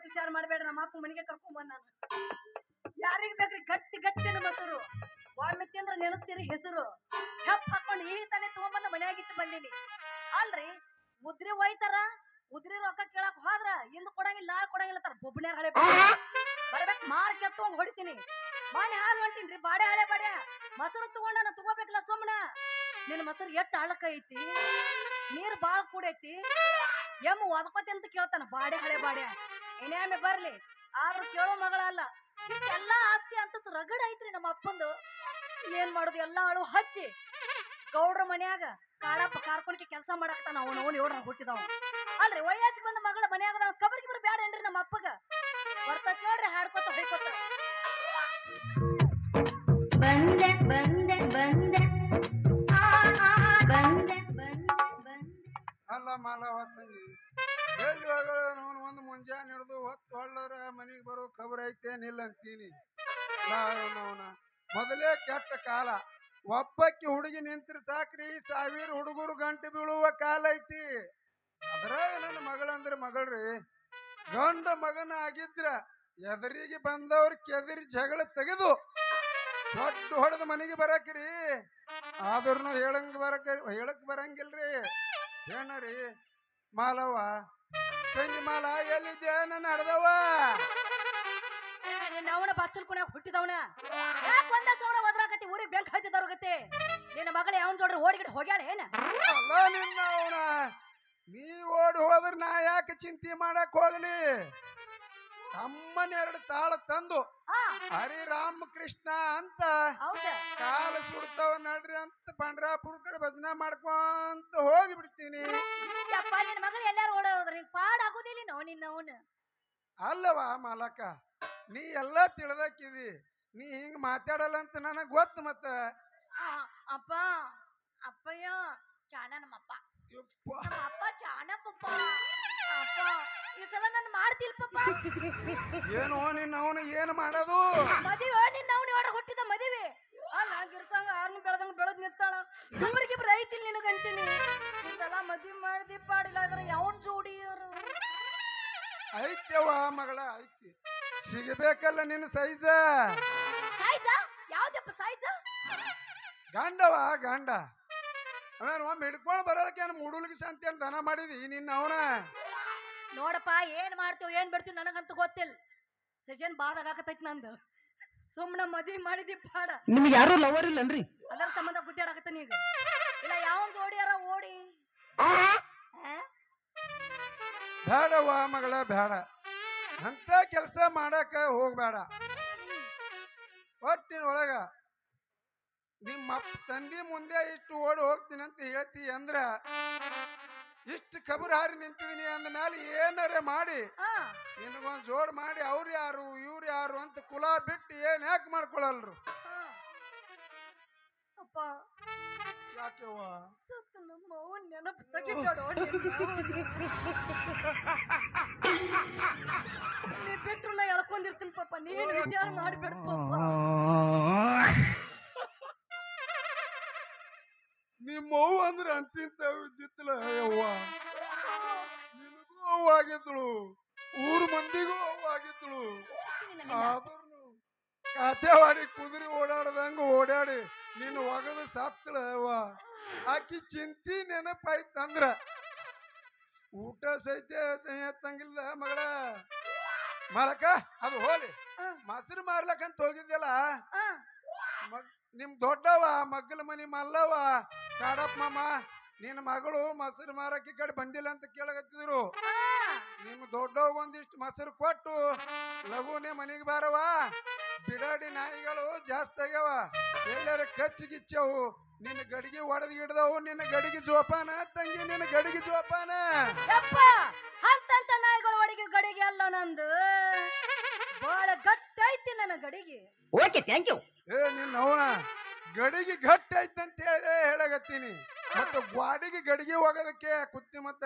ವಿಚಾರ ಮಾಡಬೇಡ ನಮ್ಮ ಅಪ್ಪ ಮನೆಗೆ ಕರ್ಕೊಂಡ್ ಬಂದ ನಾನು ಯಾರಿಗ್ ಬೇಕ್ರಿ ಗಟ್ಟಿ ಗಟ್ಟಿನ ಮೊಸರು ಒಮ್ಮೆ ತಿಂದ್ರ ನೆನಸ್ತೀರಿ ಹೆಸರು ಹೆಪ್ ಹಾಕೊಂಡು ಈ ತಾನೇ ತಗೊಂಬಂದ ಮನ್ಯಾಗಿಟ್ಟು ಬಂದೀನಿ ಅಲ್ರಿ ಉದ್ರಿ ಒಯ್ತಾರ ಉದ್ರಿ ರೊಕ್ಕ ಕೇಳಕ್ ಹೋದ್ರ ಇಂದು ಕೊಡಂಗಿಲ್ಲ ನಾಳೆ ಕೊಡಂಗಿಲ್ಲ ತರ ಬೊಬ್ಬಣ್ಯಾರ ಹಳೆ ಬರ್ಬೇಕು ಮಾರ್ ಕೆತ್ತವಂಗ್ ಹೊಡಿತೀನಿ ಮನೆ ಹಾದು ಹೊಂಟೀನ್ರಿ ಬಾಡೆ ಹಳೆ ಬಾಡೆ ಮೊಸರು ತಗೊಂಡ ನಾನು ತಗೋಬೇಕಲ್ಲ ಸುಮ್ಮನ ನಿನ್ನ ಮೊಸರು ಎಟ್ಟು ಆಳಕ ಐತಿ ನೀರ್ ಬಾಳ್ ಕೂಡೈತಿ ಎಮ್ಮ ಒದಕೋತಿ ಅಂತ ಕೇಳ್ತಾನ ಬಾಡೆ ಹಳೆ ಬಾಡೆ ಇನ್ಯಾಮೆ ಬರ್ಲಿ ಆದ್ರೂ ಕೇಳೋ ಮಗಳಲ್ಲ ಇಷ್ಟೆಲ್ಲಾ ಆಸ್ತಿ ಅಂತ ರಗಡ ಐತ್ರಿ ನಮ್ಮ ಅಪ್ಪಂದು ಏನ್ ಮಾಡುದು ಎಲ್ಲಾ ಅಳು ಹಚ್ಚಿ ಗೌಡ್ರ ಮನ್ಯಾಗ ಕಾಳಪ್ಪ ಕಾರ್ಕೊಣಿಕೆ ಕೆಲಸ ಮಾಡಾಕ್ತಾನ ಅವನು ಏಳ್ರ ಹುಟ್ಟಿದವ ಅಲ್ರಿ ವಯ್ಯಾಚಿಗೆ ಬಂದ ಮಗಳ ಮನ್ಯಾಗ ನಾವು ಕಬರ್ಗಿಬ್ರು ಬ್ಯಾಡ ಏನ್ರಿ ನಮ್ಮ ಅಪ್ಪಗ ಬರ್ತ ಕೇಳ್ರಿ ಹಾಡ್ಕೊತ ಹೊಯ್ಕೊತ ಬಂದೆ ಬಂದೆ ಬಂದೆ ಬಂದೆ ಬಂದೆ ಅಲ್ಲ ಮಾಲ ಹೊತ್ತಂಗಿ ಎಲ್ಲಿ ಒಂದು ಮುಂಜಾನೆ ಹಿಡಿದು ಹೊತ್ತು ಹೊಳ್ಳರ ಮನೆಗೆ ಬರೋ ಖಬರ್ ಐತೇನಿಲ್ಲ ಅಂತೀನಿ ಮೊದಲೇ ಕೆಟ್ಟ ಕಾಲ ಒಬ್ಬಕ್ಕೆ ಹುಡುಗಿ ನಿಂತ್ರಿ ಸಾಕ್ರಿ 1000 ಹುಡುಗರು ಗಂಟೆ ಬೀಳುವ ಕಾಲ ಐತಿ ಅದ್ರ ನನ್ನ ಮಗಳಂದ್ರ ಮಗಳ್ರಿ ಗಂಡ ಮಗನ ಆಗಿದ್ರ ಎದರಿಗೆ ಬಂದವ್ರ ಕೆದರಿ ಜಗಳ ತೆಗೆದು ದೊಡ್ಡ ಹೊಡೆದ ಮನೆಗೆ ಬರಕ್ರಿ ಆದ್ರೂ ಹೇಳಕ್ ಬರಂಗಿಲ್ರಿ ಏನರಿ ಮಾಲವ್ವ ತಂಗಿ ಮಾಲ ಎಲ್ಲಿದ್ದೆ ನನ್ನ ನಡ್ದವ ಅವನ ಬಾಚಲ್ಕೊಣ ಹುಟ್ಟಿದವನ ಯಾಕೆ ಒಂದ ಸೋಣ ಒದ್ರಾಕತಿ ಊರಿಗೆ ಬೆಂಕ್ ಹತ್ತಿದವ್ರಗತ್ತೆ ನಿನ್ನ ಮಗಳ ಯಾವನ್ ಜೋಡ್ರಿ ಓಡಿಗಿಡ ಹೋಗ್ಯಾಳ ಏನ ಅಲ್ಲ ನಿನ್ನ ಅವನ ನೀ ಓಡಿ ಹೋದ್ರ ನಾ ಯಾಕೆ ಚಿಂತೆ ಮಾಡಕ್ ಹೋಗ್ಲಿ ಅಮ್ಮನ 2 ತಾಳ ತಂದು ಹರಿ ರಾಮಕೃಷ್ಣ ಅಂತ ಕಾಲ ಸುಡ್ತಾವ ನಡ್ರಿ ಅಂತ ಪಂಡ್ರಾಪುರ ಕಡೆ ಭಜನೆ ಮಾಡ್ಕೊಂತ ಹೋಗಿ ಬಿಡ್ತೀನಿ ನಿನ್ನ ಮಗಳು ಎಲ್ಲಾರು ಓಡೋದ್ರಿ ಪಾಡ್ ಆಗೋದಿಲ್ಲ ನೋ ನಿನ್ನ ಅವನು ಅಲ್ಲವಾ ಮಾಲಕ ನೀ ಎಲ್ಲಾ ತಿಳಿದಾಕಿದಿ ನೀ ಹಿಂಗ ಮಾತಾಡಲ್ಲ ಅಂತ ನನಗ್ ಗೊತ್ತು ಮತ್ತ ಅಪ್ಪ ಅಪ್ಪಯ್ಯ ಚಾಣ ನಮ್ಮಪ್ಪ ಅಪ್ಪ ಚಾಣ ಪಪ್ಪ ಅಪ್ಪ ಈ ಸಲ ನಂದು ಮಾಡ್ತಿಲ್ ಪಪ್ಪ ಏನು ನಿನ್ನ ಅವನು ಏನು ಮಾಡೋದು ಮದುವೆ ನಿನ್ನ ಅವನು ಹೊರ ಹುಟ್ಟಿದ ಮದುವೆ ಅಲ್ಲ ಗಿರ್ಸಂಗ ಆರ್ನ ಬೆಳೆದಂಗ ಬೆಳೆದ್ ನಿಂತಾಳ ಇಬ್ಬರಿಗಿಬ್ರು ಐತಿಲ್ ನಿನಗಂತೀನಿ ಈ ಸಲ ಮದುವೆ ಮಾಡ್ದಿ ಪಾಡಿಲ್ಲ ಆದ್ರೆ ಯಾವನ್ ಜೋಡಿಯರು ಐತ್ಯವ ಮಗಳ ಐತಿ ಸಿಗಬೇಕಲ್ಲ ನಿನ್ನ ಸೈಜ ಸೈಜ ಯಾವ್ದಪ್ಪ ಸೈಜ ಗಂಡವ ಗಂಡ ಅವನು ಒಮ್ಮೆ ಹಿಡ್ಕೊಂಡು ಬರೋದಕ್ಕೆ ಮೂಡುಲ್ಗಿ ಸಂತೆ ಅಂತ ದನ ಮಾಡಿದಿ ನಿನ್ನ ಅವನ ನೋಡಪ್ಪ ಏನ್ ಮಾಡ್ತೀವ್ ಏನ್ ಬಿಡ್ತೀವಿ ನನಗಂತೂ ಗೊತ್ತಿಲ್ಲ ಸಜನ್ ಬಾದಾಗ ಹಾಕತೈತಿ ನಂದು ಸುಮ್ಮನೆ ಮದ್ವಿ ಮಾಡಿದಿ ಪಾಡ ನಿಮ್ಗೆ ಯಾರು ಲವರ್ ಇಲ್ಲನ್ರಿ ಅದರ ಸಂಬಂಧ ಗುದ್ದಾಡಕತ್ತ ನೀಗ ಇಲ್ಲ ಯಾವನ್ ಜೋಡಿಯಾರ ಓಡಿ ಬೇಡವ ಮಗಳ ಬೇಡ ಅಂತ ಕೆಲಸ ಮಾಡಕ ಹೋಗ್ಬೇಡ ಒಟ್ಟಿನ ಒಳಗ ನಿಮ್ಮ ತಂದೆ ಮುಂದೆ ಇಷ್ಟು ಓಡಿ ಹೋಗ್ತೀನಿ ಅಂತ ಹೇಳ್ತಿ ಅಂದ್ರ ಇಷ್ಟು ಕಬರ್ ಹಾರಿ ನಿಂತಿದೀನಿ ಅಂದ ಮೇಲೆ ಏನಾರ ಮಾಡಿ ನಿನಗೊಂದ್ ಜೋಡ್ ಮಾಡಿ ಅವ್ರು ಯಾರು ಇವ್ರು ಯಾರು ಅಂತ ಕುಲ ಬಿಟ್ಟು ಏನ್ ಯಾಕೆ ಮಾಡ್ಕೊಳಲ್ರು ಅಪ್ಪ ಯಾಕೆವ್ವ ನಮ್ಮ ಅವ್ವನ್ ನೆನಪು ತೆಗಿಬೇಡೋ ನೀ ಬಿಟ್ರು ನಾ ಎಳ್ಕೊಂಡಿರ್ತೀನಿ ಪಾಪ ನೀನ್ ವಿಚಾರ ಮಾಡ್ಬೇಡ ಪಾಪ ನಿಮ್ಮ ಅವ್ವ ಅಂದ್ರೆ ಅಂತಿಂತ ವಿದ್ಯುತ್ತಲ ಯವ್ವ ನಿನಗೂ ಅವ್ವ ಆಗಿದ್ಳು ಊರ್ ಮಂದಿಗೂ ಅವ್ವ ಆಗಿದ್ಳು ಆದ್ರೂ ಕಾತೆವಾಡಿ ಕುದುರೆ ಓಡಾಡ್ದಂಗ ಓಡಾಡಿ ನೀನು ಒಗದು ಸತ್ತಳ ಅವ್ವ ಆಕಿ ಚಿಂತಿ ನೆನಪಾಯ್ತಂದ್ರ ಊಟ ಸಹಿತ ಸಹಿತಂಗಿಲ್ಲ ಮಗಳ ಮಾಲಕ ಅದು ಹೋಲಿ ಮೊಸರು ಮಾರ್ಲಕ್ಕಂತ ಹೋಗಿದ್ಯಲ್ಲ ನಿಮ್ ದೊಡ್ಡವ ಮಗ್ಗಲ ಮನಿ ಮಲ್ಲವ ಕಾಡಪ್ಪ ಮಾಮ ನಿನ್ನ ಮಗಳು ಮೊಸರು ಮಾರಕ್ಕೆ ಕಡೆ ಬಂದಿಲ್ಲ ಅಂತ ಕೇಳಕತ್ತಿದ್ರು ನಿಮ್ ದೊಡ್ಡವಾಗ ಒಂದಿಷ್ಟು ಮೊಸರು ಕೊಟ್ಟು ಲಘುನೆ ಮನಿಗೆ ಬಾರವ ಬಿಡಾಡಿ ನಾಯಿಗಳು ಜಾಸ್ತಿ ಆಗ್ಯಾವ ಎಲ್ಲಾರ ಕಚ್ಚಿಗಿಚ್ಚವು ನಿನ್ನ ಗಡಿಗೆ ಒಡದ್ ಹಿಡ್ದವು ನಿನ್ನ ಗಡಿಗೆ ಜೋಪಾನ ತಂಗಿ ನಿನ್ನ ಗಡಿಗೆ ಜೋಪಾನ ಅಂತಂತ ನಾಯಿಗಳು ಒಳಗೆ ಗಡಿಗೆ ಅಲ್ಲ ನಂದು ಬಹಳ ಗಟ್ಟೈತಿ ನನ್ನ ಗಡಿಗೆ ಓಕೆ ಥ್ಯಾಂಕ್ ಯು ನಿನ್ನ ಅವನ ಗಡಿಗೆ ಗಟ್ಟಿ ಐತಂತ ಹೇಳಗತ್ತೀನಿ ಮತ್ತ ಗ್ವಾಡಿಗೆ ಗಡಿಗೆ ಹೋಗೋದಕ್ಕೆ ಕುತ್ತಿ ಮತ್ತ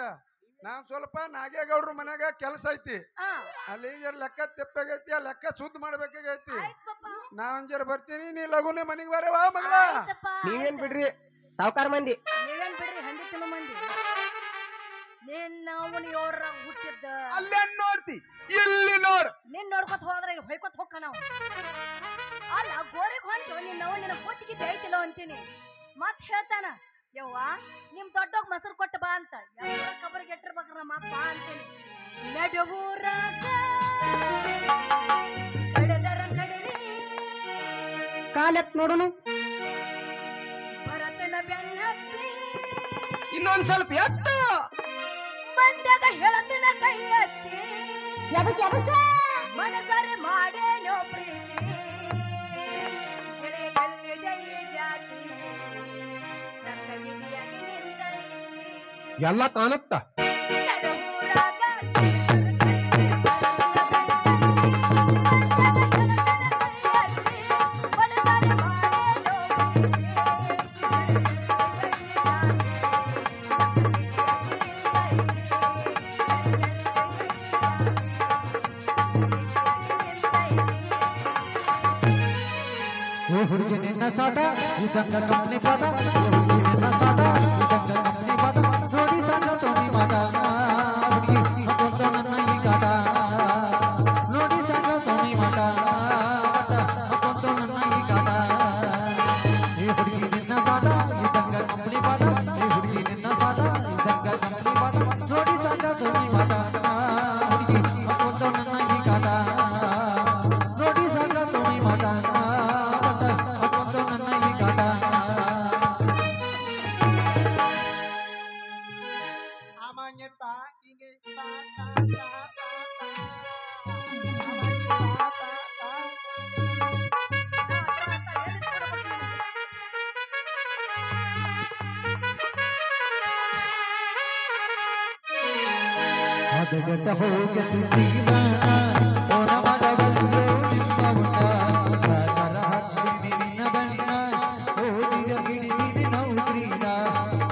ನಾನ್ ಸ್ವಲ್ಪ ನಾಗೇಗೌಡ್ರ ಮನ್ಯಾಗ ಕೆಲಸ ಐತಿ ಅಲ್ಲಿ ಲೆಕ್ಕ ತೆಪ್ಪಾಗೈತಿ ಆ ಲೆಕ್ಕ ಸುದ್ದ ಮಾಡ್ಬೇಕಾಗೈತಿ ನಾನ್ ಜರ ಬರ್ತೀನಿ ನೀ ಲಗುನೆ ಮನಿಗೆ ಬರವಾ ಮಗಳ ನೀವೇನ್ ಬಿಡ್ರಿ ಸಾವುಕಾರ ಮಂದಿ ನೀವೇನ್ ಬಿಡ್ರಿ ಹಂದಿ ತಿನ್ನೋ ಮಂದಿ ನಿನ್ನ ಅವನು ಯೋರ ಹುಟ್ಟಿದ್ದ ಅಲ್ಲೇ ನೋಡ್ತಿ ಇಲ್ಲಿ ನೋಡ್ ನಿನ್ ನೋಡ್ಕೊತ ಹೋದ್ರೆ ಹೊಯ್ಕೊತ ಹೋಗ್ಕ ನಾವು ಅಲ್ಲ ಗೋರಿಗೆ ಹೊಂಟು ನಿನ್ನ ನಿನ್ನ ಕೂತಿಗಿದ್ದ ಐತಿಲ್ಲೋ ಅಂತೀನಿ ಮತ್ ಹೇಳ್ತಾನ ಯವ್ವ ನಿಮ್ ದೊಡ್ಡೋಗ್ ಮೊಸರು ಕೊಟ್ಟು ಬಾ ಅಂತ ಯಾವ ಕಬರಿಗೆ ಇಟ್ಟಿರ್ಬೇಕ್ರ ನಮ್ಮ ಅಪ್ಪ ಅಂತೀನಿ ನಡುವೂರಾಗ ಕಡದರ ಕಡರಿ ಕಾಲತ್ ನೋಡೋನು ಭರತನ ಬೆನ್ನತ್ತಿ ಇನ್ನೊಂದ್ ಸ್ವಲ್ಪ ಎತ್ತು ಮಂದ್ಯಾಗ ಹೇಳತಿನ ಕೈ ಎತ್ತಿ ಯಬಸ ಯಬಸ ಮನಸರೆ ಮಾಡೇನೋ ಪ್ರೀತಿ ಎಲ್ಲಿದೆ ಈ ಜಾತಿ ನನ್ನ ಇದೆಯಾಗಿ ನಿಂತೈತಿ ಎಲ್ಲ ಕಾಣುತ್ತ ನಡುವೂರಾಗ ಹುಡುಗಿ ನಿನ್ನ ಸಾಟ ಇದಂಗ ಕಂಪ್ನಿ ಪದ ಹುಡುಗಿ ನಿನ್ನ ಸಾಟ ಇದಂಗ ಕಂಪ್ನಿ ಪದ ನೋಡಿ ಸಾಟ ತೋನಿ ಮಾತ ಹುಡುಗಿ ಮತ್ತೊಂದು ನನ್ನ ಈ ಕಾಟ ನೋಡಿ ಸಾಟ ತೋನಿ ಮಾಟ ಮತ್ತೊಂದು ನನ್ನ ಈ ಕಾಟ ಈ ಹುಡುಗಿ ನಿನ್ನ ಸಾಟ ಇದಂಗ ಕಂಪ್ನಿ ಪದ ಈ ಹುಡುಗಿ ನಿನ್ನ ಸಾಟ ಇದಂಗ ಕಂಪ್ನಿ ಪದ ನೋಡಿ ಸಾಟ ತೋನಿ ಮಾತ ಹುಡುಗಿ ಮತ್ತೊಂದು ನನ್ನ ಈ ಕಾಟ ನೋಡಿ ಸಾಟ ತೋನಿ ಮಾತ ಅದಗಟ್ಟ ಹೋಗತಿ ಜೀವನ ಓನ ಮಾಡಬಲ್ಲು ನಿಮ್ಮವನ ರಾತರ ಹತ್ತಿ ನಿನ್ನ ಬಣ್ಣ ಓದಿರ ಹಿಡಿದಿರಿ ನೌಕ್ರೀನ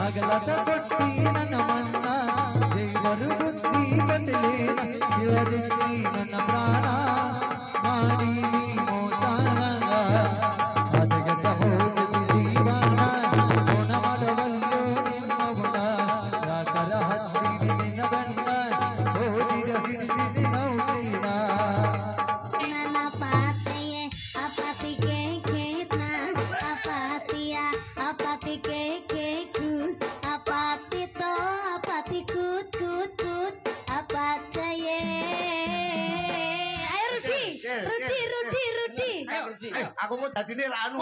ಅಗಲತ ಕೊಟ್ಟಿ ನನ್ನ ಮಣ್ಣ ದೇವರು ಬುದ್ಧಿ ಕಟ್ಟಲೇನ ಇವರಿದ್ದಿ ನನ್ನ ಪ್ರಾಣ ಮಾಡಿ ನೀ ಮೋಸಾನ ಅದಗಟ್ಟ ಹೋಗತಿ ಜೀವನ ಓನ ಮಾಡಬಲ್ಲು ನಿಮ್ಮವನ ರಾತರ ಹತ್ತಿ ನಿನ್ನ ಬಣ್ಣ Aku mau tadi nih ranu.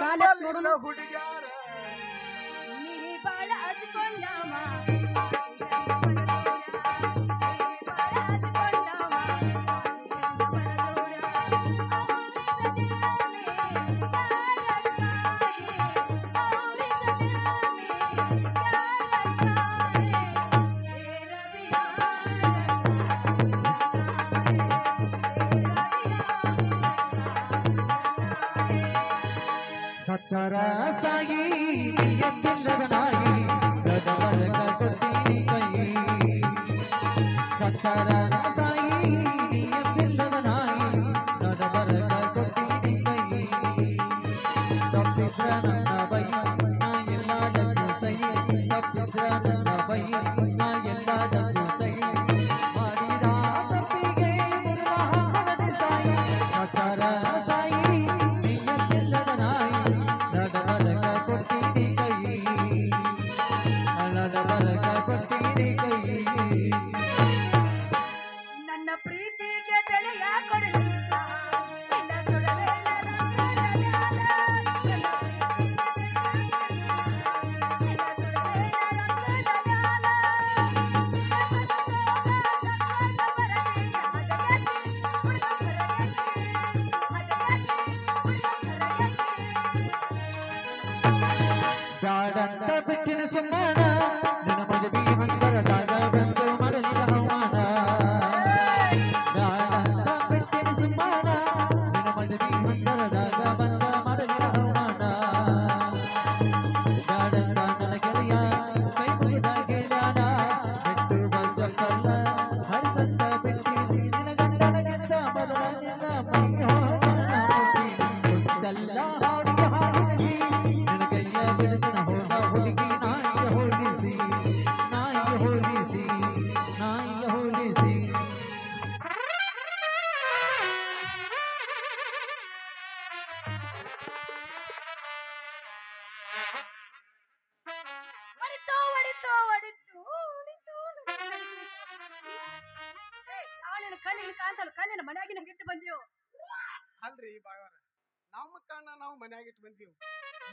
ಕಾಲತ್ ನೋಡೋಣ ಹುಡುಗ್ಯಾರ ನೀ ಬಾಳ ಹಚ್ಕೊಂಡವ ಸಕ್ಕರ ಸಾಯಿ ನಿಯತ್ತಿಲ್ಲದ ನಾಯಿ ಗದವರಗ ಕೊಡ್ತೀನಿ ಕೈ ಸಕ್ಕರ ಸಾಯಿ ನಿಯತ್ತಿಲ್ಲದ ನಾಯಿ ಗದವರಗ ಕೊಡ್ತೀನಿ ಕೈ ತಪ್ಪಿದ್ರ ನನ್ನ ಬೈ ನಾ ಎಲ್ಲದಕ್ಕೂ ಸೈ ತಪ್ಪಿದ್ರ ನನ್ನ ಬೈ ನಾ ಎಲ್ಲದಕ್ಕೂ ಸೈ ಮಾಡಿದ ತಪ್ಪಿಗೆ ಮುರುಳಾಹನದಿ ಸಾಯಿ ಸಕ್ಕರ ಸಾಯಿ ನಿಯತ್ತಿಲ್ಲದ ನಾಯಿ ನಡವರಗ ಕೊಡ್ತೀನಿ ಕೈ ನಡವರಗ ಕೊಡ್ತೀನಿ ಕೈ ನನ್ನ ಪ್ರೀತಿಗೆ ಬೆಲೆಯ ಕೊಡಲಿಲ್ಲ ನಿನ್ನ ಸುಡಲೇ ನನ್ನ ಬ್ಯಾಡಂತ ಬಿಟ್ಟಿನ ಸುಮ್ಮನ ನಿನ್ನ ಮದುವೆ ಮಂದರದಾಗ ಬಂದು ಮಾಡಲಿಲ್ಲ ಅವಮಾನ ಬ್ಯಾಡಂತ ಬಿಟ್ಟಿನ ಸುಮ್ಮನ ನಿನ್ನ ಮದುವೆ ಮಂದರದಾಗ ಬಂದ ಮಾಡಲಿಲ್ಲ ಅವಮಾನ ಬ್ಯಾಡಂತ ನನ್ನ ಗೆಳೆಯ ಕೈ ಮುಗಿದ ಗೆಳೆಯನ ಬಿಟ್ಟು ಬಚ್ಚಲ್ಲ ಹರಿದಂತ ಬಿಟ್ಟಿಸಿ ನಿನ್ನ ಗಂಡನಗಿಂತ ಮೊದಲ ನಿನ್ನ ಮೈಯೋ ಗೊತ್ತಲ್ಲ ಹಾಡಿಗೆ ಹಾಡಿಸಿ ನಿನ್ನ ಕೈಯ ಬಿಡುತ್ತಿನ ಹೋದ ಹುಡುಗಿ ನಾಯಿಯ ಹೋಲಿಸಿ ನಾಯಿಯ ಹೋಲಿಸಿ ನಾಯಿಯ ಹೋಲಿಸಿ ಹೊಡಿತು ಹೊಡಿತು ಹೊಡಿತು ಹೊಡಿತು ಅವನಿನ ಕಣ್ಣಿನ ಕಾಂತಲ್ಲ ಕಣ್ಣಿನ ಮನ್ಯಾಗಿನ ಗಿಟ್ಟು ಬಂದೀವು ಅಲ್ರಿ ಬಾಯವ್ರ ನಮ್ಮ ಕಣ್ಣ ನಾವು ಮನ್ಯಾಗ ಇಟ್ಟು ಬಂದೀವಿ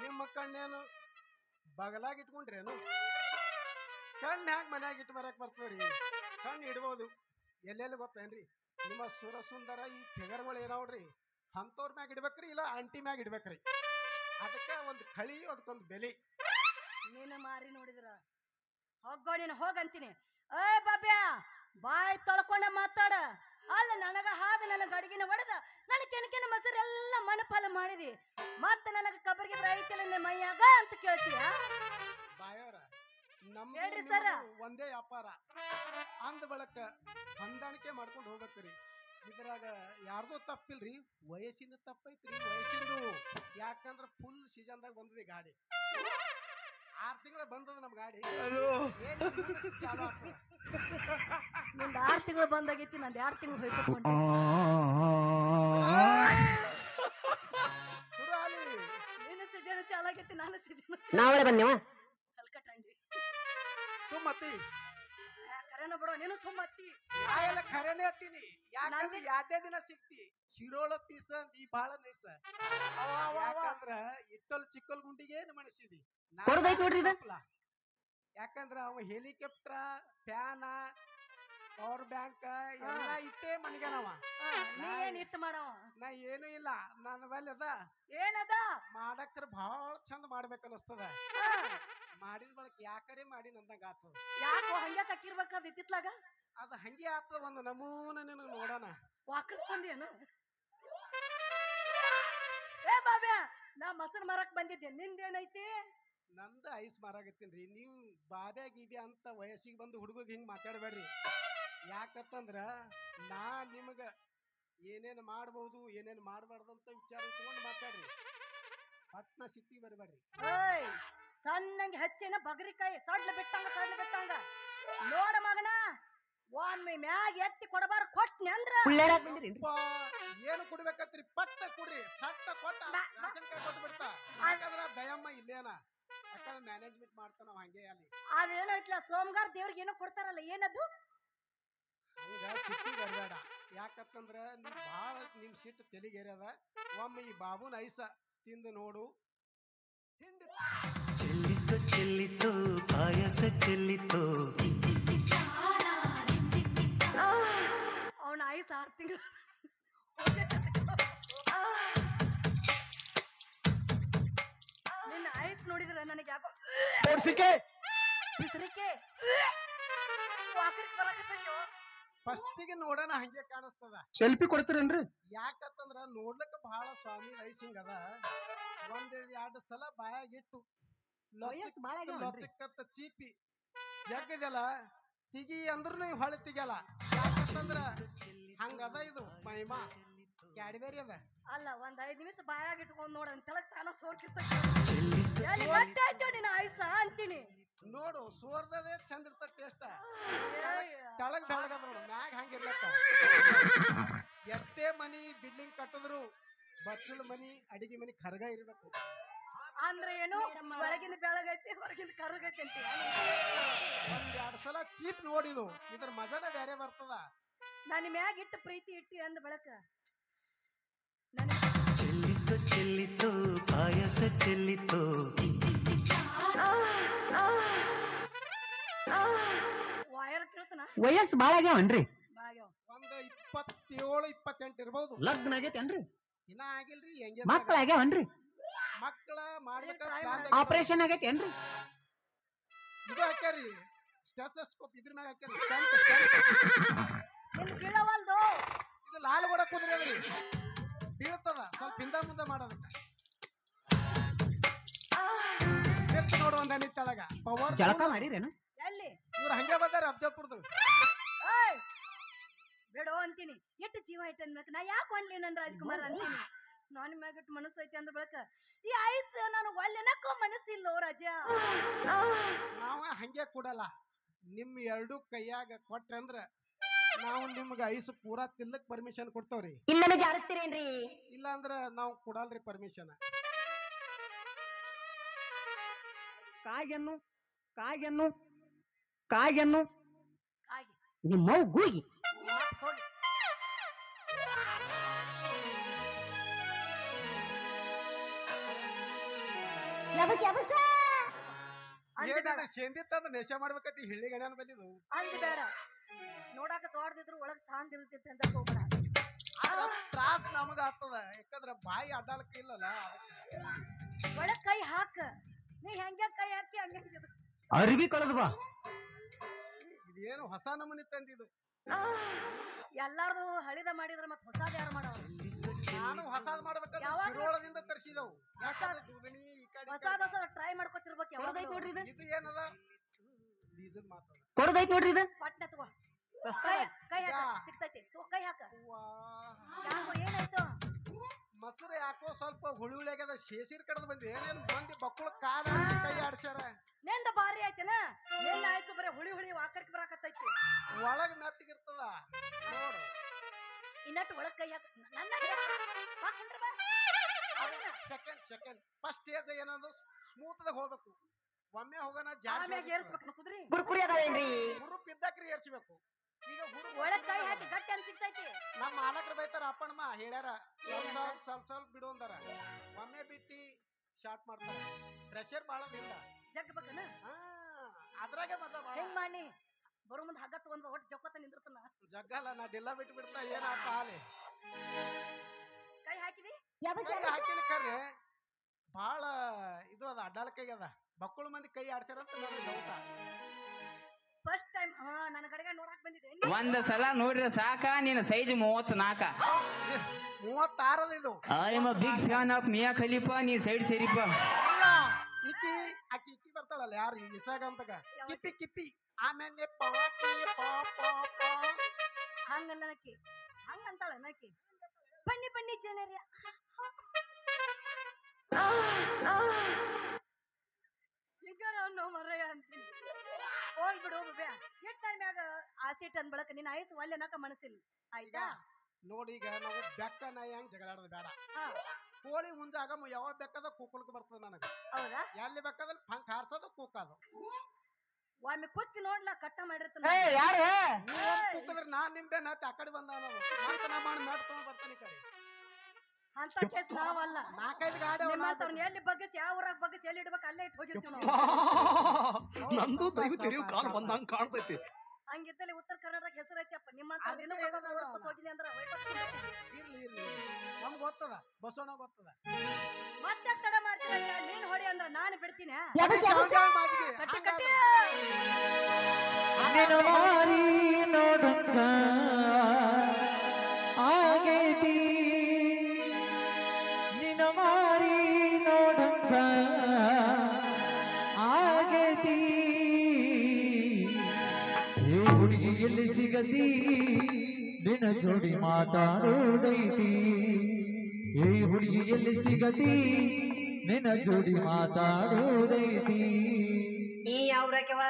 ನಿಮ್ಮ ಕಣ್ಣೇನು ಬಗಲಾಗ ಇಟ್ಕೊಂಡ್ರೇನು ಕಣ್ಣು ಹ್ಯಾಗ ಮನ್ಯಾಗ ಇಟ್ಟು ಬರಕ್ ಬರ್ತದ್ರಿ ಕಣ್ಣು ಇಡ್ಬೋದು ಎಲ್ಲೆಲ್ಲಿ ಗೊತ್ತೇನ್ರಿ ನಿಮ್ಮ ಸುರ ಸುಂದರ ಈ ಫಿಗರ್ಗಳು ಏನಾವ್ರಿ ಅಂಥವ್ರ ಮ್ಯಾಗ ಇಡ್ಬೇಕ್ರಿ ಇಲ್ಲ ಅಂಟಿ ಮ್ಯಾಗ ಇಡ್ಬೇಕ್ರಿ ಅದಕ್ಕೆ ಒಂದು ಖಳಿ ಅದಕ್ಕೊಂದು ಬೆಲೆ ನೀನು ಮಾರಿ ನೋಡಿದ್ರ ಹೋಗೋ ನೀನು ಹೋಗಂತೀನಿ ಏ ಬಾಬ್ಯಾ ಬಾಯ್ ತೊಳ್ಕೊಂಡ ಮಾತಾಡ ಅಲ್ಲ ನನಗ ಹಾದ ನನ್ನ ಗಡಿಗಿನ ಹೊಡೆದ ನನ್ನ ಕೆಣಕಿನ ಮೊಸರೆಲ್ಲ ಮನಪಾಲ ಮಾಡಿದಿ ಮತ್ತೆ ನನಗ ಕಬರ್ಗೆ ಐತಿಲ್ಲ ನಿನ್ನ ಮೈಯಾಗ ಅಂತ ಕೇಳ್ತೀಯ ಬಾಯವ್ರ ನಮ್ಮ ಹೇಳ್ರಿ ಸರ. ಒಂದೇ ವ್ಯಾಪಾರ ಅಂದ ಬಳಕ ಹೊಂದಾಣಿಕೆ ಮಾಡ್ಕೊಂಡು ಹೋಗ್ಬೇಕ್ರಿ ಇದ್ರಾಗ ಯಾರ್ದೋ ತಪ್ಪಿಲ್ರಿ ವಯಸ್ಸಿನ ತಪ್ಪೈತ್ರಿ ವಯಸ್ಸಿಂದು ಯಾಕಂದ್ರ ಫುಲ್ ಸೀಸನ್ದಾಗ ಬಂದದಿ ಗಾಡಿ 6 ತಿಂಗಳ ಬಂದದ ನಮ್ ಗಾಡಿ ಏನ್ ಮುಂದಕ್ಕೆ ಚಾಲು ಆಗ್ತದ ನಿಂದ 6 ತಿಂಗಳು ಬಂದಾಗೈತಿ ನಂದು 2 ತಿಂಗಳು ಹೋಯ್ಕೊಂಡು ಶುರು ಆಲಿ ನಿನ್ನ ಸೀಜನ್ ಚಾಲಾಗೈತಿ ನಾನು ಸೀಜನ್ ನಾವಳೆ ಬಂದೇವ ಹಲ್ಕಟ್ಟಂಡಿ ಸುಮ್ಮತಿ ಕರೆನ ಬಿಡೋ ನೀನು ಸುಮ್ಮತ್ತಿ ನಾ ಎಲ್ಲ ಖರೇನೆ ಹತ್ತೀನಿ ಯಾಕಂದ್ರೆ ಯಾವ್ದೇ ದಿನ ಸಿಕ್ತಿ ಶಿರೋಳ ಪೀಸ ನೀ ಬಾಳ ನೈಸ ಯಾಕಂದ್ರ ಇಟ್ಟಲ್ ಚಿಕ್ಕಲ್ ಗುಂಡಿಗೆ ಮನಸಿದಿ ಕೊಡದೈತ್ ನೋಡ್ರಿ ಇದು. ಯಾಕಂದ್ರ ಅವ ಹೆಲಿಕಾಪ್ಟರ್ ಫ್ಯಾನ ಪವರ್ ಬ್ಯಾಂಕ್ ಎಲ್ಲ ಇಟ್ಟೇ ಮನಿಗನವ ನೀ ಏನ್ ಇಟ್ಟು ಮಾಡವ ನಾ ಏನು ಇಲ್ಲ ನನ್ನ ಬಲ್ಲಿ ಅದ ಏನದ ಮಾಡಕ್ರ ಬಹಳ ಚಂದ ಮಾಡ್ಬೇಕು ಅನಸ್ತದ ಮಾಡಿದ ಬಳಕ ಯಾಕರೆ ಮಾಡಿ ನಂದಂಗ ಆತದ ಯಾಕೋ ಹಂಗೆ ಕಕ್ಕಿರ್ಬೇಕಾದ ಇತ್ತಿತ್ಲಾಗ ಅದ ಹಂಗೆ ಆತದ ಒಂದು ನಮೂನ ನಿನಗೆ ನೋಡೋಣ ವಾಕರ್ಸ್ಕೊಂಡೇನು ಏ ಬಾಬ್ಯಾ ನಾ ಮೊಸರು ಮಾರಕ್ ಬಂದಿದ್ದೆ ನಿಂದೇನೈತಿ ನಂದು ಐಸ್ ಮಾರಾಗತ್ತೀನ್ರಿ ನೀವು ಬಾಬ್ಯಾ ಗೀಬ್ಯಾ ಅಂತ ವಯಸ್ಸಿಗೆ ಬಂದು ಹುಡುಗಗೆ ಹಿಂಗೆ ಮಾತಾಡಬೇಡ್ರಿ ಯಾಕಂತಂದ್ರ ನಾ ನಿಮಗ ಏನೇನು ಮಾಡ್ಬೋದು ಏನೇನು ಮಾಡಬಾರ್ದು ಅಂತ ವಿಚಾರ ಇಟ್ಕೊಂಡು ಮಾತಾಡ್ರಿ ಪಟ್ನ ಸಿಟ್ಟಿ ಬರಬೇಡ್ರಿ ಏಯ್ ಸಣ್ಣಂಗೆ ಹೆಚ್ಚಿನ ಬಗರಿಕಾಯಿ ಸಡ್ಲ ಬಿಟ್ಟಂಗ ನೋಡ ಮಗನ ಒಮ್ಮೆ ಮ್ಯಾಗ ಎತ್ತಿ ಕೊಡಬಾರ ಕೊಟ್ನಿ ಅಂದ್ರ ಹುಳ್ಳಾಡಕ್ ಬಂದಿರಿ ಅಪ್ಪ, ಏನು ಕುಡ್ಬೇಕತ್ರಿ ಪಟ್ಟ ಕುಡ್ರಿ ಸಟ್ಟ ಕೊಟ್ಟ ರೇಷನ್ ಕಾರ್ಡ್ ಕೊಟ್ಟು ಬಿಡ್ತಾ ಯಾಕಂದ್ರ ದಯಮ್ಮ ಇಲ್ಲೇನ ಯಾಕಂದ್ರೆ ಮ್ಯಾನೇಜ್ಮೆಂಟ್ ಮಾಡ್ತಾನ ನಾವ್ ಹಂಗೆ ಅಲ್ಲಿ ಅದೇನೈತ್ಲ ಸೋಮಗಾರ ದೇವ್ರಿಗೆ ಏನೋ ಕೊಡ್ತಾರಲ್ಲ ಏನದು ಹಂಗ ಸಿಟ್ಟಿ ಬರಬೇಡ ಯಾಕಂತಂದ್ರ ನೀವ್ ಭಾಳ ನಿಮ್ ಸಿಟ್ಟು ತೆಲಿಗೇರ್ಯದ ಒಮ್ಮೆ ಈ ಬಾಬುನ ಐಸ ತಿಂದು ನೋಡು ತಿಂಡಿ ಚೆಲ್ಲಿತು ಚೆಲ್ಲಿತು ಪಾಯಸ ಚೆಲ್ಲಿತು ಅವನ ಐಸ್ 6 ತಿಂಗಳು ನಿನ್ನ ಐಸ್ ನೋಡಿದ್ರ ನನಗೆ ಯಾಕೋ ಬಿಸಿಲಿಕೆ ವಾಕರ್ಕ್ ಬರಾಕತ್ತೈತೋ ಫಸ್ಟಿಗೆ ನೋಡೋಣ ಹಂಗೆ ಕಾಣಿಸ್ತದ ಸೆಲ್ಫಿ ಕೊಡ್ತೀರೇನ್ರಿ ಯಾಕಂತಂದ್ರ ನೋಡ್ಲಕ್ಕ ಬಹಳ ಸ್ವಾಮಿ ಐಸಿಂಗ್ ಅದ ಒಂದ್ 2 ಸಲ ಬಾಯಾಗಿಟ್ಟು ವಯಸ್ಸು ಬಾಳ ಆಗ್ಯಾವನ್ರಿ? ಲೊಚ್ಚಕ್ಕತ್ತ ಚೀಪಿ ಜಗ್ಗದಲ್ಲ ತಿಗಿ ಅಂದ್ರೂ ಹೊಳೆ ತೆಗಿಯಲ್ಲ. ಯಾಕಂದ್ರ ಹಂಗದ ಇದು ಮಹಿಮಾ ಕ್ಯಾಡ್ಬೇರಿ ಅದ. ಅಲ್ಲ ಒಂದ್ 5 ನಿಮಿಷ ಬಾಯಾಗ ಇಟ್ಕೊಂಡ್ ನೋಡ ತಳಗ್ ತಾನ ಸೋರ್ಕಿತ್ತ ಗಟ್ಟಿ ಆಯ್ತು ನಿನ್ನ ಆಯ್ಸ ಅಂತೀನಿ. ನೋಡು ಸೋರ್ದದೇ ಚಂದ ಇರ್ತ ಟೇಸ್ಟ. ಏಯ್, ತೆಳಗ್ ಬೆಳಗದ ನೋಡು ಮ್ಯಾಗ ಹಂಗಿರ್ಲತ್ತ. ಎಷ್ಟೇ ಮನಿ ಬಿಲ್ಡಿಂಗ್ ಕಟ್ಟಿದ್ರು ಬಚ್ಚಲ ಮನಿ ಅಡಿಗೆ ಮನಿ ಕರ್ಗ ಇರ್ಬೇಕು. ಅಂದ್ರೆ ಏನು ಬೆಳಗಿನ ಬೆಳಗೈತಿ ಹೊರಗಿನ ಕರಗೈತಿ ಅಂತ. ಒಂದ್ 2 ಸಲ ಚೀಪ್ ನೋಡಿದು ಇದ್ರ ಮಜಾನ ಬೇರೆ ಬರ್ತದ. ನನ್ನ ಮ್ಯಾಗ ಇಟ್ಟು ಪ್ರೀತಿ ಇಟ್ಟಿ ಅಂದ ಬಳಕ ಚೆಲ್ಲಿತು ಚೆಲ್ಲಿತು ಪಾಯಸ ಚೆಲ್ಲಿತು. ವಾಯರ್ ತಿಳ್ತನ ವಯಸ್ಸು ಬಾಳ ಆಗ್ಯಾವನ್ರಿ? ಬಾಗ್ಯಾವ. ಒಂದ್ 27-28 ಇರ್ಬೋದು. ಲಗ್ನ ಆಗೈತೇನ್ರಿ? ಇನ್ನ ಆಗಿಲ್ರಿ. ಹೆಂಗೆ ಮಕ್ಳ ಆಗ್ಯಾವನ್ರಿ? ಮಕ್ಕಳ ಮಾಡ್ಬೇಕ Try plan ಮಾಡು. ಆಗ್ಯಾವ. ಆಪರೇಷನ್ ಆಗೈತೇನ್ರಿ? ಇದು ಹಾಕ್ಯಾರಿ ಸ್ಟೆಥೋಸ್ಕೋಪ್ ಇದ್ರ ಮ್ಯಾಗ ಹಾಕ್ಯಾರಿ. ನಿನ್ ಬೀಳವಲ್ದು. ಇದು ಲಾಲ್ ಕೂಡ ಕುದುರೆ ಅದ್ರಿ ಬೀಳ್ತದ ಸ್ವಲ್ಪ ಹಿಂದ ಮುಂದೆ ಮಾಡೋದಕ್ಕ. ಎತ್ತು ನೋಡು ಒಂದ್ ಹನಿ ತೆಳಗ ಪವರ್ ಜಳಕ ಮಾಡಿರೇನು? ಎಲ್ಲಿ ಇವ್ರು ಹಂಗೆ ಬಂದಾರ ಅಫ್ಜಲ್ಪುರದ್ರು. ಏಯ್ ಬೇಡೋ ಅಂತೀನಿ. ಎಷ್ಟು ಜೀವ ಇಟ್ಟು ಅನ್ಬೇಕು ನಾ ಯಾಕೆ ಹೊಣ್ಲಿ ನನ್ ರಾಜ್ಕುಮಾರ್ ಅಂತೀನಿ. ನಾನು ಮ್ಯಾಗಿಟ್ಟು ಮನಸ್ಸು ಐತಿ ಅಂದ್ರ ಬಳಕ ಈ ಆಯ್ಸ್ ನಾನು ಒಳ್ಳೆನಕ್ಕೋ ಮನಸ್ಸಿಲ್ಲೋ ರಾಜ. ನಾವ ಹಂಗೆ ಕೊಡಲ್ಲ. ನಿಮ್ 2 ಕೈಯಾಗ ಕೊಟ್ರಂದ್ರ ನಾವು ನಿಮ್ಗ ಐಸು ಪೂರಾ ತಿಲ್ಲಕ್ ಪರ್ಮಿಷನ್ ಕೊಡ್ತಾವ್ರಿ. ಇನ್ನೊಮ್ಮೆ ಜಾರಿಸ್ತೀರೇನ್ರಿ? ಇಲ್ಲ ಅಂದ್ರ ನಾವು ಕೊಡಲ್ರಿ ಪರ್ಮಿಷನ್. ಕಾಗೆನ್ನು ಕಾಗೆನ್ನು ಕಾಗೆನ್ನು ಕಾಗಿ ನಿಮ್ಮ ಗೂಗಿ ಹೋಗಿ ಅಂಜ ಬೇಡ ಶೇಂದಿ ತಂದ ನೆಶೆ ಮಾಡ್ಬೇಕಂತ ಹಿಳ್ಳಿ ಗಣ್ಯನ ಬಂದಿದ್ದು. ಅಂಜ ಬೇಡ. ನೋಡಾಕ ತೋಡ್ದಿದ್ರು ಒಳಗ್ ಸಾಂದ್ ಇರ್ತೈತಿ ಅಂತ ಹೋಗ್ಬೇಡ. ತ್ರಾಸ್ ನಮಗ ಆಗ್ತದ. ಯಾಕಂದ್ರ ಬಾಯಿ ಅಡ್ಡಾಳಕ ಇಲ್ಲಲ್ಲ. ಒಳಗ್ ಕೈ ಹಾಕ. ನೀ ಹೆಂಗ ಕೈ ಹಾಕಿ ಹಂಗೆ ಅರ್ವಿ ಕಳೆದ ಬಾ. ಇದೇನು ಹೊಸ ನಮೂನಿ ತಂದಿದ್ದು. ಎಲ್ಲಾರ್ದು ಹಳಿದ ಮಾಡಿದ್ರ ಮತ್ ಹೊಸಾದ ಯಾರು ಮಾಡೋ? ನಾನು ಹೊಸಾದ್ ಮಾಡ್ಬೇಕಂತ ಯಾವಾಗ? ಶಿರೋಳದಿಂದ ತರಿಸಿದವು. ಯಾಕಂದ್ರೆ ದೂದನಿ ಈ ಕಡೆ ಹೊಸಾದ ಹೊಸ ಟ್ರೈ ಮಾಡ್ಕೊತಿರ್ಬೇಕು. ಕೊಡದೈತ್ ನೋಡ್ರಿ ಇದು. ಇದು ಏನದ ಬೀಜದ ಮಾತದ. ಕೊಡದೈತ್ ನೋಡ್ರಿ ಇದು. ಪಟ್ನೆ ತಗೋ. ಸಸ್ತಾ ಕೈ ಹಾಕ ಸಿಗ್ತೈತಿ. ಕೈ ಹಾಕ. ಯಾಕೋ ಏನಾಯ್ತು? ಮೊಸರು ಯಾಕೋ ಸ್ವಲ್ಪ ಹುಳಿ ಹುಳಿ ಆಗ್ಯದ. ಶೇಸಿರ್ ಕಡ್ದು ಬಂದಿ ಏನೇನು ಮಂದಿ ಬಕ್ಕಳ ಕಾಲ ಆಡ್ಸಿ ಕೈ ಆಡ್ಸ್ಯಾರ. ನಿಂದ ಬಾರಿ ಆಯ್ತೇನ? ನಿನ್ನ ಆಯ್ತು ಬರೀ ಹುಳಿ ಹುಳಿ ವಾಕರ್ಕಿ ಬರಾಕತ್ತೈತಿ. ಒಳಗ್ ಮೆತ್ತಗಿರ್ತದ ನೋಡು. ಇನ್ನಟ್ಟು ಒಳಗ್ ಕೈ ಹಾಕ. ನನ್ನ ಸೆಕೆಂಡ್ ಫಸ್ಟ್ ಸ್ಟೇಜ್ ಏನದು ಸ್ಮೂತ್ದಾಗ ಹೋಗ್ಬೇಕು. ಒಮ್ಮೆ ಹೋಗೋಣ ಆಮ್ಯಾಗ ಏರ್ಸ್ಬೇಕು ಕುದ್ರಿ. ಕುರ್ಕುರಿ ಅದಾವೇನ್ರಿ? ಹುರುಪ್ ಇದ್ದಾಕ್ರಿ ಏರ್ಸ್ಬೇಕು. ಈಗ ಒಳಗ್ ಕೈ ಹಾಕಿ ಗಟ್ಟಿ ಅನ್ ಸಿಗ್ತೈತಿ. ನಮ್ಮ ಮಾಲಕರು ಬೈತಾರ ಅಪ್ಪಣಮ್ಮ ಹೇಳ್ಯಾರ ಸ್ವಲ್ಪ ಬಿಡು ಅಂದಾರ. ಒಮ್ಮೆ ಬಿಟ್ಟಿ ಶಾರ್ಟ್ ಮಾಡ್ತಾರ. ಪ್ರೆಷರ್ ಬಾಳದಿಂದ ಜಗ್ಬೇಕನ ಅದ್ರಾಗೆ ಮಜಾ ಬಾಳ. ಹೆಂಗ್ ಮಾಡಿ ಬರೋ ಮುಂದ್ ಹಗ್ಗ ತಗೊಂಡ್ ಒಟ್ಟು ಜೊಕ್ಕತ್ತ ನಿಂದಿರ್ತನ. ಜಗ್ಗಲ್ಲ ನಾ ಡಿಲ್ಲ ಬಿಟ್ಟು ಬಿಡ್ತಾ ಏನಾತ ಹಾಲಿ. ಕೈ ಹಾಕಿದಿ? ಹಾಕಿನ ಕರ್ರೆ ಬಾಳ ಇದು ಅದ ಅಡ್ಡಾಲಕೈ ಅದ. ಬಕ್ಕಳು ಮಂದಿ ಕೈ ಆಡ್ಸ್ಯಾರಂತ ನನಗೆ ಡೌಟ. ಫಸ್ಟ್ ಟೈಮ್ ನನ್ನ ಕಡೆಗೆ ನೋಡಕ್ ಬಂದಿದೆ. ಒಂದ್ ಸಲ ನೋಡ್ರಿ ಸಾಕ. ನಿನ್ನ ಸೈಜ್ 34. 36 ಇದು. I am a big fan of Mia Khalifa. ನೀ ಸೈಡ್ ಸೇರಿಪ್ಪ. ಅಲ್ಲ ಇಕ್ಕಿ ಬರ್ತಾಳಲ್ಲ ಯಾರು ಇನ್ಸ್ಟಾಗ್ರಾಮ್ ತಗ ಕಿಪ್ಪಿ ಆಮೇಲೆ ಹಂಗಲ್ಲ ನಕ್ಕಿ ಹಂಗಂತಾಳ ನಕ್ಕಿ. ಬನ್ನಿ ಬನ್ನಿ ಜನರೇ. ಈಗ ನಾನು ಮರಯ್ಯ ಅಂತೀನಿ. ಹೋಗ್ಬಿಡು ಬ್ಯಾ. ಎಷ್ಟ್ ಟೈಮ್ ಮ್ಯಾಗ ಆಚೆಟ್ ಅಂದ್ ಬಳಕ ನಿನ್ನ ಆಯಸ್ಸು ಒಳ್ಳೆ ನಕ ಮನಸ್ಸಿಲ್ಲ ಆಯ್ತಾ? ನೋಡಿ ಈಗ ನಾವು ಬೆಕ್ಕ ನಾಯಿ ಹಂಗ ಜಗಳಾಡೋದು ಬೇಡ. ಕೋಳಿ ಮುಂಜಾಗ ಯಾವ ಬೆಕ್ಕದ ಕೂಕುಲ್ಕ ಬರ್ತದ ನನಗ. ಹೌದಾ? ಎಲ್ಲಿ ಬೆಕ್ಕದಲ್ಲಿ ಫಂಕ್ ಹಾರ್ಸೋದು ಕೂಕೋದು. ಒಮ್ಮೆ ಕುಕ್ಕಿ ನೋಡ್ಲಾ ಕಟ್ಟ ಮಾಡಿರ್ತಾನ. ಕೂಕಿದ್ರೆ ನಾನ್ ನಿಂಬೆ ನತ್ತಿ ಆ ಕಡೆ ಬಂದ ಅನ್ನೋದು. ನಾ ಮಾಡಿ ತಗೊಂಡ್ ಬರ್ತಾನೆ ಈ ಕಡೆ. ಅಂತ ಕೇಸ್ ನಾವಲ್ಲ. 4-5 ಗಾಡಿ ನಿಮ್ಮಂತವ್ರನ್ನ ಎಲ್ಲಿ ಬಗ್ಗಸಿ ಯಾವ ಊರಾಗ ಬಗ್ಗಸಿ ಎಲ್ಲಿ ಇಡ್ಬೇಕು ಅಲ್ಲೇ ಇಟ್ಟು ಹೋಗಿರ್ತೀವಿ ನಾವು. ನಂದು ದೈವ ತೆರಿವು ಕಾಲು ಬಂದಂಗ ಕಾಣ್ತೈತಿ. ಹಂಗಿದ್ದಲ್ಲಿ ಉತ್ತರ ಕರ್ನಾಟಕ ಹೆಸರು ಐತಿಯಪ್ಪ. ನಿಮ್ಮಂತ ಹೋಗಿನಿ ಅಂದ್ರ ಇರ್ಲಿ ನಮ್ಗೆ ಗೊತ್ತದ. ಬಸವಣ್ಣ ಗೊತ್ತದ. ಮತ್ತೆ ತಡ ಮಾಡ್ತೀರ. ನೀನ್ ಹೊಡಿ ಅಂದ್ರ ನಾನು ಬಿಡ್ತೀನಿ. ಕಟ್ಟಿ ಕಟ್ಟಿ ನಿನ್ನ ಮಾರಿ ನೋಡಂಗ ಆಗೈತಿ. ನಿನ್ನ ಮಾರಿ ಸಿಗತಿ ನಿನ್ನ ಜೋಡಿ ಮಾತಾಡೋದೈತಿ ಏ ಹುಡುಗಿ ಎಲ್ಲಿ ಸಿಗತಿ ನಿನ್ನ ಜೋಡಿ ಮಾತಾಡೋದೈತಿ ನೀ ಯಾವ್ರಕ್ಯವ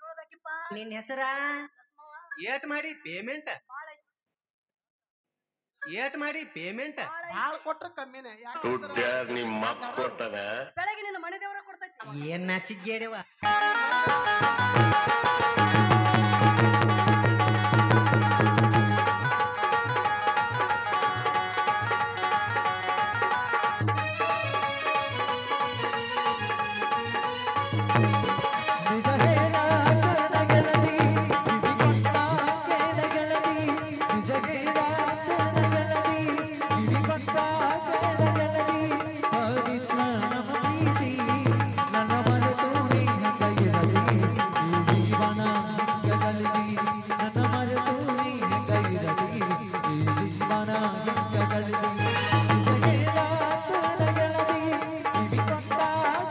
ನೋಡೋದಕ್ಕಿಪ್ಪ ನಿನ್ ಹೆಸರ ಲಸ್ಮವ್ವ, ಏಟ್ ಮಾಡಿ ಪೇಮೆಂಟ್ ಬಾಳ ಏಟ್ ಮಾಡಿ ಪೇಮೆಂಟ್ ಬಾಳ ಬಾಳ ಕೊಟ್ರ ಕಮ್ಮಿನೇ ಯಾಕೆ ಬೆಳಗ್ಗೆ ನಿನ್ನ ಮನೆ ದೇವರ ಕೊಡ್ತೈತಿ. ಏನ್ ನಾಚಿಗೇಡವ ನಿಜ ಹೇಳ ಗೆಳತಿ ಕಿವಿಗೊಂಡ ಕೇಳ ಗೆಳತಿ ನಿಜ ಹೇಳ ಗೆಳತಿ ಕಿವಿಗೊಂಡ ಕೇಳ ಗೆಳತಿ ಪವಿತ್ರ ನಮ್ಮ ಪ್ರೀತಿ ನನ್ನ ಮರೆತು ನೀ ಹೆಂಗ ಇರಲಿ ಈ ಜೀವನ ಹೆಂಗಗಲಿ ನನ್ನ ಮರೆತು ನೀ ಹೆಂಗ ಇರಲಿ ಈ ಜೀವನ ಹೆಂಗಗಲಿ ನಿಜ ಹೇಳ ಗೆಳತಿ ಕಿವಿಗೊಂಡ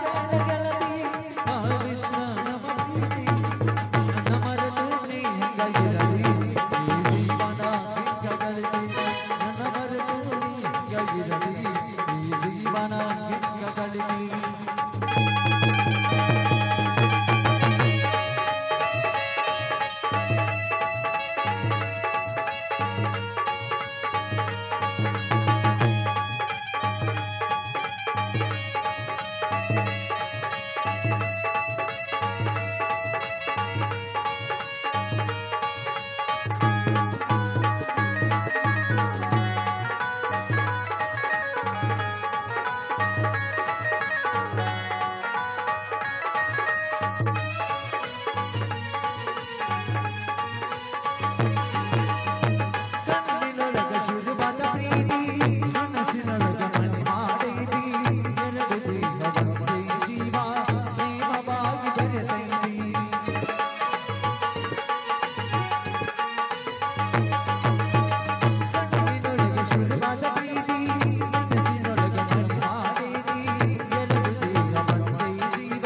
ಕೇಳ ಗೆಳತಿ ಪವಿತ್ರ ನಮ್ಮ ಪ್ರೀತಿ ನನ್ನ ಮರೆತು ನೀ ಹೆಂಗ ಇರಲಿ ಈ ಜೀವನ ಹೆಂಗಗಲಿ ನನ್ನ ಮರೆತು ನೀ ಹೆಂಗ ಇರಲಿ ಈ ಜೀವನ ಹೆಂಗಗಲಿ ಕಣ್ಣಿನೊಳಗ ಶುರುವಾದ ಪ್ರೀತಿ ಮನಸ್ಸಿನೊಳಗ ಮನೆ ಮಾಡೈತಿ ಎರಡು ದೇಹದಂತೆ ಜೀವ ಪ್ರೇಮವಾಗಿ ಬೆರೆತೈತಿ ಕಣ್ಣಿನೊಳಗ ಶುರುವಾದ ಪ್ರೀತಿ ಮನಸ್ಸಿನೊಳಗ ಮನೆ ಮಾಡೈತಿ ಎರಡು ದೇಹದಂತೆ ಜೀವ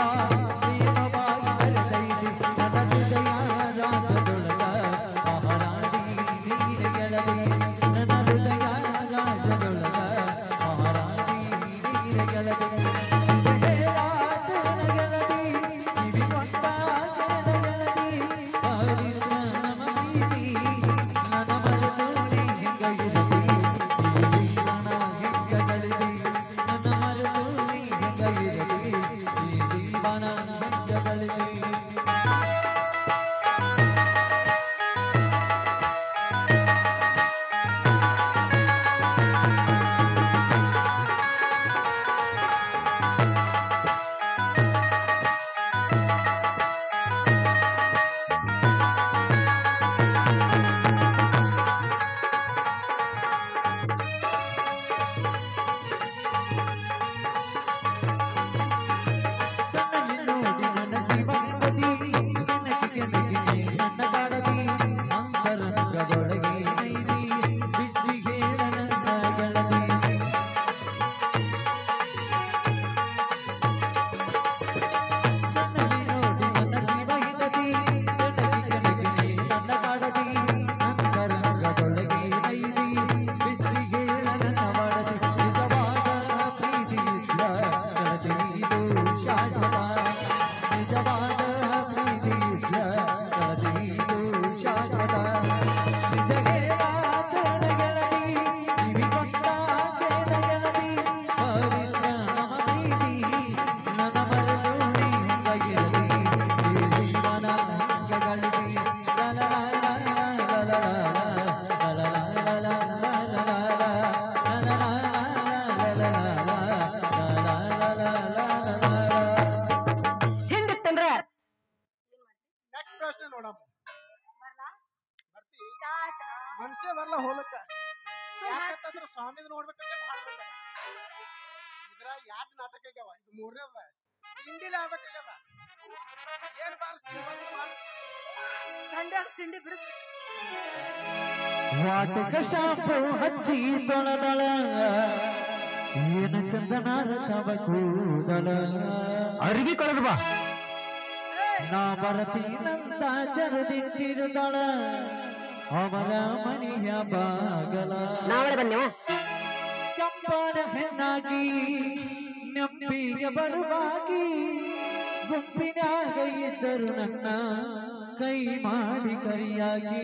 ಪ್ರೇಮವಾಗಿ ಬೆರೆತೈತಿ ನನ್ನ ಹೃದಯ ರಾಜದೊಳಗ ಮಹಾರಾಣಿ ನೀನೆ ಗೆಳತಿ ನನ್ನ ಹೃದಯ ರಾಜದೊಳಗ ಮಹಾರಾಣಿ ನೀನೆ ಗೆಳತಿ ನಿಜ ಹೇಳ ಗೆಳತಿ ಕಿವಿಗೊಂಡ ಗೆಳತಿ ಪವಿತ್ರ ನಮ್ಮ ಪ್ರೀತಿ ನನ್ನ ಮರೆತು ನೀ ಹೆಂಗ ಇರಲಿ ಈ ಜೀವನ ಹೆಂಗಗಲಿ ನನ್ನ ಮರೆತು ನೀ ಹೆಂಗ ಇರಲಿ ಈ ಜೀವನ ಹೆಂಗಗಲಿ ಕಣ್ಣಲ್ಲಿ ನೋಡಿ ನನ್ನ ಜೀವನದಿ ಕೆಣಕಿ ಕೆಣಕಿ ನನ್ನ ಕಾಡದಿ ಅಂತರಂಗದೊಳಗೆ ನೈದಿ ಬಿಚ್ಚಿ ಹೇಳ ನನ್ನ ಗೆಳತಿ ಕಣ್ಣಲ್ಲಿ ನೋಡಿ ನನ್ನ ಜೀವನದಿ ಕೆಣಕಿ ಕೆಣಕಿ ನನ್ನ ಕಾಡದಿ ಅಂತರಂಗದೊಳಗೆ ನೈದಿ ಬಿಚ್ಚಿ ಹೇಳ ನನ್ನ ಬಾಡದಿ ನಿಜವಾದ ಪ್ರೀತಿ ಇದ್ರ ಗೆಳತಿ ಇದು ಶಾಶ್ವತ ನಿಜವಾದ ಪ್ರೀತಿ ಇದ್ರ ಗೆಳತಿ ಇದು ಶಾಶ್ವತ ನಿಜ ಹೇಳ ಗೆಳತಿ ಕಿವಿಗೊಂಡ ಗೆಳತಿ ಪವಿತ್ರ ನಮ್ಮ ಪ್ರೀತಿ ನನ್ನ ಮರೆತು ನೀ ಹೆಂಗಗಿರಲಿ ಈ ಜೀವನ ಹೆಂಗಗಲಿ ಲ ಲ ಲ ಲ ಲ ಲ ಲ ಲ ಹಿಂಗತ್ತಂದ್ರ ನೆಕ್ಸ್ಟ್ ಪ್ರಶ್ನೆ ನೋಡಮ್ಮ ಬರ್ಲಾ ಬರ್ತಿ ಟಾಟಾ ಮನ್ಸೇ ಬರ್ಲ ಹೋಲಕ್ಕ ಸುಮ್ ಹಾಸ್- ಯಾಕಂದ್ರ ಸ್ವಾಮಿದ್ ನೋಡ್ಬೇಕಂತ ಭಾಳ ಬಂದ ಇದ್ರ ಯಾಡ್ ನಾಟಕ ಆಗ್ಯಾವ ಇದು ಮೂರನೇದ ತಿಂಡಿಲಿ ಆಗ್ಬೇಕಾಗ್ಯದ ಏನ್ ಬಾರಿಸ್ತೀವಿ ಬಂದು ಬಾರಿಸ್ ಗಂಡ್ಯಾಗ ತಿಂಡಿ ಬಿಡಿಸಿ ವಾಟಕ ಶಾಂಪು ಹಚ್ಚಿ ತೊಳದಳ ಏನು ಚಂದನಾರ ತವ ಕೂದಲ ಅರಿವಿ ಕಳೆದು ಬಾ ನಾ ಬರತೀನಂತ ಜರದಿಟ್ಟಿರುದಳ ಅವರ ಮನೆಯ ಬಾಗಲ ನಾವಳೆ ಬನ್ನಿ ಕೆಂಪನ ಹೆಣ್ಣಾಗಿ ನೆಂಪಿಗೆ ಬರುವಾಗಿ ಗುಂಪಿನಾಗ ಇದ್ದರು ನನ್ನ ಕೈ ಮಾಡಿ ಕರಿಯಾಗಿ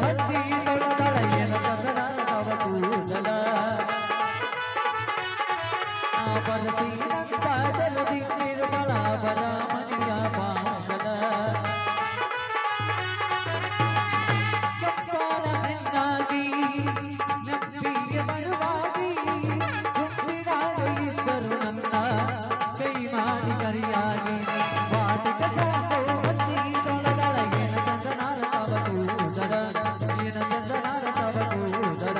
ಹಚ್ಚಿ ತೊಳೆದಳ ಏನು ಚಂದನ ಕೂದಲ ಬರ್ತೀನಂತ ಜಲದಿ ನಿರ್ಮಲ ಬರ ಮನೆಯ ಬಾಗಲ ಕೆಂಪನ ಹೆಣ್ಣಾಗಿ ನೆಂಪಿಗೆ ಬರುವಾಗಿ ಗುಂಪಿನಾಗ ಇದ್ದರು ನನ್ನ ಕೈ ಮಾಡಿ ಕರಿಯಾಗಿ ವಾಟಿಕ ಸಾಕು ಹಚ್ಚಿ ತೊಳೆದಳ ಏನು ಚಂದನಾರ ತವ ಕೂದಲ ಏನು ಚಂದನಾರ ತವ ಕೂದಲ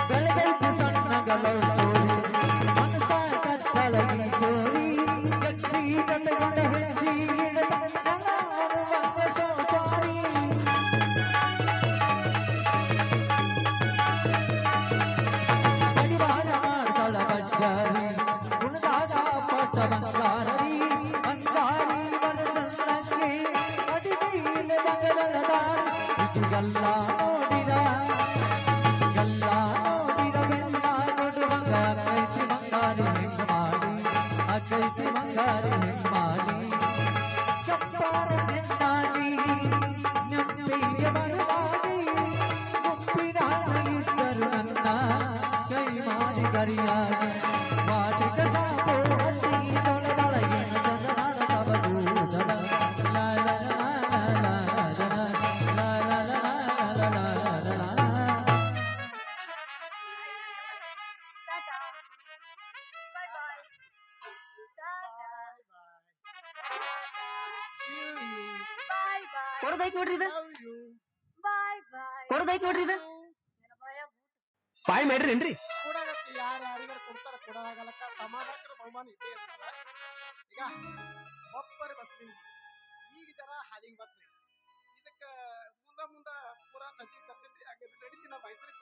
ಬೆಳಗೈತಿ ಸಣ್ಣಗಲೋ ಮನಸ ಕತ್ತಲಗಿ ಚೋರಿ ಗಟ್ಟಿ ಕಟ್ಟಗೊಂಡ ಹೆಜ್ಜಿ ಸೋಚಾರಿ ಪರಿವಾರ ಮಾಡ್ದಳ ಬಜ್ಜಾರಿ ಗುಣದಾದ ಪಟ್ಟ ಬಂಗಾರಿ ಬಂಗಾರಿ ಬರಸನ್ನಕ್ಕೆ ಅಡಿದೀಲ ಬಂಗಲದ ಇದಿಗೆಲ್ಲ ನೋಡಿದ ಎಲ್ಲ ನೋಡಿದ ಬೆನ್ನ ಕೊಡುವಂಗ ಅಕ್ಕೈತಿ ಬಂಗಾರಿ ಹೆಣ್ಣು ಮಾಡಿ ಅಕ್ಕೈತಿ ಬಂಗಾರಿ ಹೆಣ್ಣು ಮಾಡಿ ಕೆಂಪಾರ ಹೆಣ್ಣಾಗಿ ನೆಂಪಿಗೆ ಬರುವಾಗಿ ಗುಂಪಿನಾಗ ಇದ್ದರು ನನ್ನ ಕೈ ಮಾಡಿ ಕರಿಯಾಗಿ ವಾಟಿಕ ಸಾಕು ಹಚ್ಚಿ ತೊಳೆದಳ ಏನು ಚಂದನಾರ ತವ ಕೂದಲ ಲಾ ಲಾ ಲಾ ಲಾ ಲಾ ಲಾ ಲಾ ಲಾ ಲಾ ಲಾ ಲಾ ಲಾ. ಟಾಟಾ ಬಾಯ್ ಬಾಯ್ ಟಾಟಾ ಬಾಯ್ ಬಾಯ್ ಕೊಡೋದೈತ್ ನೋಡ್ರಿ ಇದು ಬಾಯ್ ಬಾಯ್ ಕೊಡೋದೈತ್ ನೋಡ್ರಿ ಇದು ನನ್ನ ಬಾಯ ಬಾಯ್ ಮಾಡ್ರೇನ್ರಿ ಕೊಡಾಗತ್ತೆ ಯಾರು ಯಾರಿಗಾರ ಕೊಡ್ತಾರ ಕೊಡಾಗಲಕ್ಕ ಸಮಾನಕ್ಕರ ಬಹುಮಾನ ಇದ್ದೇ ಇರ್ತದ ಈಗ ಒಬ್ಬರು ಬಸ್ಲಿ ಈಗ ಜರ ಹಾಲಿಗೆ ಬರ್ತೀವಿ ಇದಕ್ಕ ಮುಂದ ಪೂರಾ ಸಜ್ಜಿ ತರ್ತೀನಿ ಹಾಗೆ ನಡೀತೀನಿ ನಮ್ಮ ಮೈತ್ರಿ